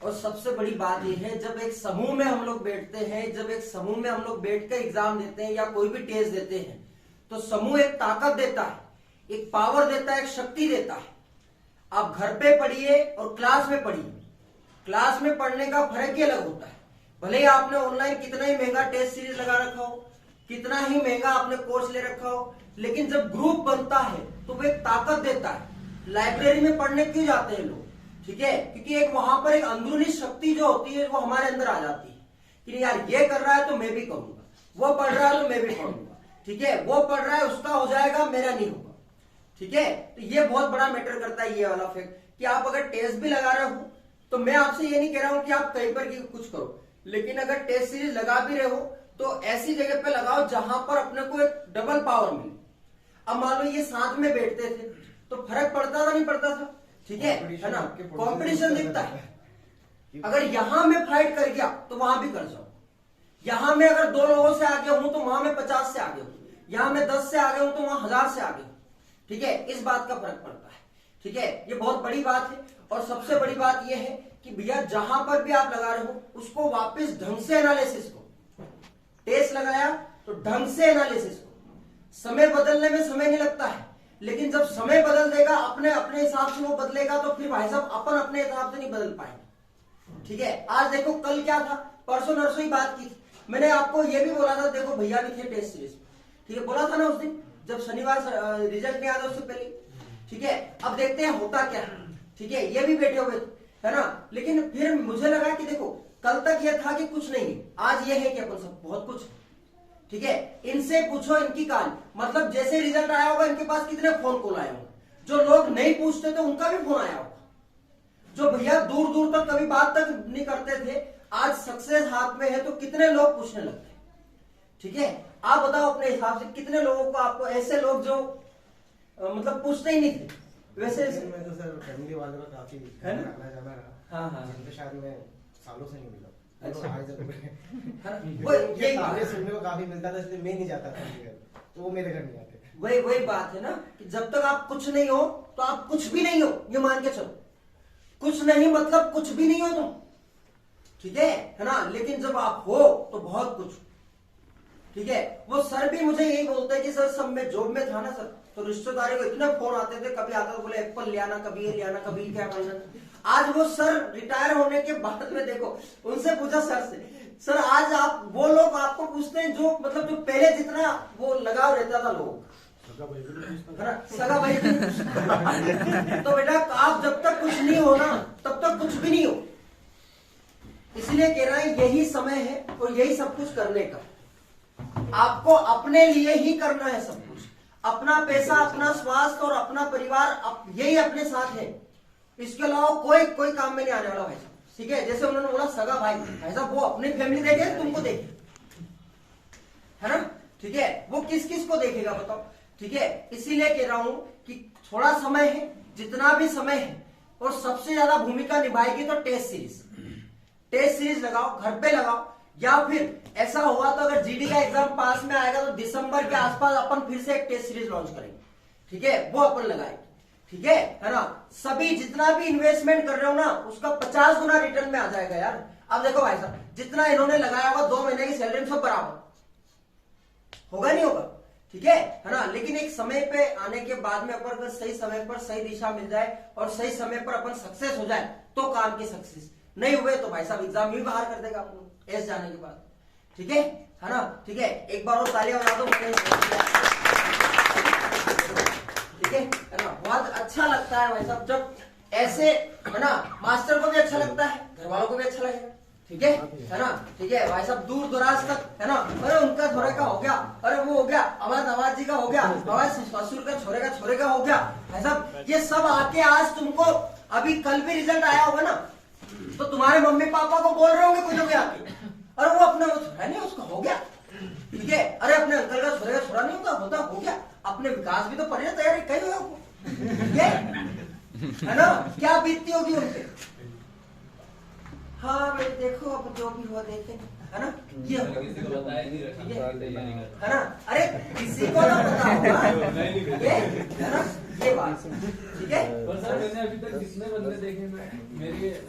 और सबसे बड़ी बात यह है, जब एक समूह में हम लोग बैठते हैं, जब एक समूह में हम लोग बैठ कर एग्जाम देते हैं या कोई भी टेस्ट देते हैं, तो समूह एक ताकत देता है, एक पावर देता है, एक शक्ति देता है। आप घर पे पढ़िए और क्लास में पढ़िए, क्लास में पढ़ने का फर्क ही अलग होता है। भले ही आपने ऑनलाइन कितना ही महंगा टेस्ट सीरीज लगा रखा हो, कितना ही महंगा आपने कोर्स ले रखा हो, लेकिन जब ग्रुप बनता है तो वो एक ताकत देता है। लाइब्रेरी में पढ़ने क्यों जाते हैं लोग? ठीक है, क्योंकि एक वहां पर एक अंदरूनी शक्ति जो होती है वो हमारे अंदर आ जाती है कि यार ये कर रहा है तो मैं भी करूंगा, वो पढ़ रहा है तो मैं भी पढ़ूंगा, ठीक है, वो पढ़ रहा है उसका हो जाएगा, मेरा नहीं होगा। ठीक है, तो ये बहुत बड़ा मैटर करता है ये वाला फैक्ट कि आप अगर टेस्ट भी लगा रहे हो तो मैं आपसे ये नहीं कह रहा हूं कि आप कहीं पर कुछ करो, लेकिन अगर टेस्ट सीरीज लगा भी रहे हो तो ऐसी जगह पे लगाओ जहां पर अपने को एक डबल पावर मिले। अब मान लो ये साथ में बैठते थे तो फर्क पड़ता था नहीं पड़ता था? ठीक है ना, कंपटीशन दिखता है। अगर यहां में फाइट कर गया तो वहां भी कर जाओ, यहां में अगर 2 लोगों से आगे हूं तो वहां में 50 से आगे हूं, यहां में 10 से आगे हूं तो वहां 1000 से आगे हूं। ठीक है, इस बात का फर्क पड़ता है। ठीक है, ये बहुत बड़ी बात है। और सबसे बड़ी बात यह है कि भैया जहां पर भी आप लगा रहे हो उसको वापस ढंग से एनालिसिस को, टेस्ट लगाया तो ढंग से एनालिसिस को, समय बदलने में समय नहीं लगता है, लेकिन जब समय बदल देगा अपने अपने हिसाब से वो बदलेगा तो फिर भाई साहब अपन अपने हिसाब से नहीं बदल पाएंगे। ठीक है, आज देखो कल क्या था, परसों नरसों ही बात की थी, मैंने आपको ये भी बोला था, देखो भैया भी थे टेस्ट सीरीज में, ठीक है, बोला था ना उस दिन जब शनिवार रिजल्ट नहीं आया उससे पहले। ठीक है, अब देखते हैं होता क्या है। ठीक है, ये भी बैठे हुए थे, है ना, लेकिन फिर मुझे लगा कि देखो कल तक ये था कि कुछ नहीं है, आज ये है कि अपन सब बहुत कुछ। ठीक है, इनसे पूछो इनकी कहानी, मतलब जैसे रिजल्ट आया होगा इनके पास कितने फोन कॉल आए होंगे, जो लोग नहीं पूछते थे उनका भी फोन आया होगा, जो भैया दूर दूर तक कभी बात तक नहीं करते थे, आज सक्सेस हाथ में है तो कितने लोग पूछने लगते हैं। ठीक है, आप बताओ अपने हिसाब से कितने लोगों को, आपको ऐसे लोग जो मतलब पूछते ही नहीं थे। वैसे मैं तो सर फैमिली वालों का काफी है ना, आना जाना रहा। हाँ हाँ, जिनके शायद मैं सालों से नहीं मिला। अच्छा, वो ये ताने सुनने को काफी मिलता था, इसलिए मैं नहीं जाता था तो वो मेरे घर नहीं आते। वही बात है ना कि जब तक आप कुछ नहीं हो तो आप कुछ भी नहीं हो, ये मान के चलो, कुछ नहीं मतलब कुछ भी नहीं हो तुम। ठीक है ना, लेकिन जब आप हो तो बहुत कुछ। ठीक है, वो सर भी मुझे यही बोलते हैं कि सर सब मैं जॉब में था ना सर, तो रिश्तेदारी को इतने फोन आते थे, कभी आता था बोले एप्पल ले आना, कभी ये ले आना, कभी क्या करना। आज वो सर रिटायर होने के बाद में देखो, उनसे पूछा सर से, सर आज आप वो लोग आपको पूछते हैं जो मतलब जो पहले जितना वो लगाव रहता था लोग, सगा भाई तो बेटा आप जब तक कुछ नहीं हो ना तब तक कुछ भी नहीं हो। इसलिए कह रहा है यही समय है और यही सब कुछ करने का, आपको अपने लिए ही करना है सब कुछ, अपना पैसा, अपना स्वास्थ्य और अपना परिवार यही अपने साथ है, इसके अलावा कोई काम में नहीं आने वाला भाई साहब। ठीक है, जैसे उन्होंने बोला सगा भाई साहब, वो अपनी फैमिली देखे तुमको देखे, है ना। ठीक है, वो किस किस को देखेगा बताओ। ठीक है, इसीलिए कह रहा हूं कि थोड़ा समय है, जितना भी समय है, और सबसे ज्यादा भूमिका निभाएगी तो टेस्ट सीरीज लगाओ, घर पे लगाओ, या फिर ऐसा हुआ तो अगर जीडी का एग्जाम पास में आएगा तो दिसंबर के आसपास अपन फिर से एक टेस्ट सीरीज लॉन्च करेंगे। ठीक है, वो अपन लगाएंगे। ठीक है ना, सभी जितना भी इन्वेस्टमेंट कर रहे हो ना उसका 50 गुना रिटर्न में आ जाएगा यार। अब देखो भाई साहब, जितना इन्होंने लगाया होगा 2 महीने की सैलरी सब बराबर होगा, नहीं होगा? ठीक है ना, लेकिन एक समय पे आने के बाद में अपन अगर सही समय पर सही दिशा मिल जाए और सही समय पर अपन सक्सेस हो जाए तो काम की सक्सेस, नहीं हुए तो भाई साहब एग्जाम ही बाहर कर देगा अपन एस जाने के बाद। ठीक है ना, ठीक है, एक बार और तालियां बजा दो। ठीक है ना, बहुत अच्छा लगता है भाई साहब जब ऐसे, है ना, मास्टर को भी अच्छा लगता है, घर वालों को भी अच्छा लगेगा। ठीक है ना, ठीक है भाई साहब, दूर दराज तक, है ना, अरे उनका छोरे का हो गया, अरे वो हो गया, हमारे दामाद जी का हो गया, हमारे ससुर का छोरे का हो गया भाई साहब, ये सब आके आज तुमको, अभी कल भी रिजल्ट आया होगा ना तो तुम्हारे मम्मी पापा को बोल रहे होंगे कोई लोग आके, अरे वो अपना वो छोरा नहीं उसका हो गया। ठीक है, अरे अपने अंकल का छोरा नहीं होता हो गया, अपने विकास भी तो पढ़ने तैयारी कहीं हो, है ना, क्या बीतती होगी उनसे। हाँ भाई देखो अब जो भी हुआ देखें, है ना, ये किसी को बताया नहीं, है ना, अरे किसी को ना पता होगा, ये है ना, ये बात। ठीक है, पर सर मैंने अभी तक जितने बंदे देखे मेरी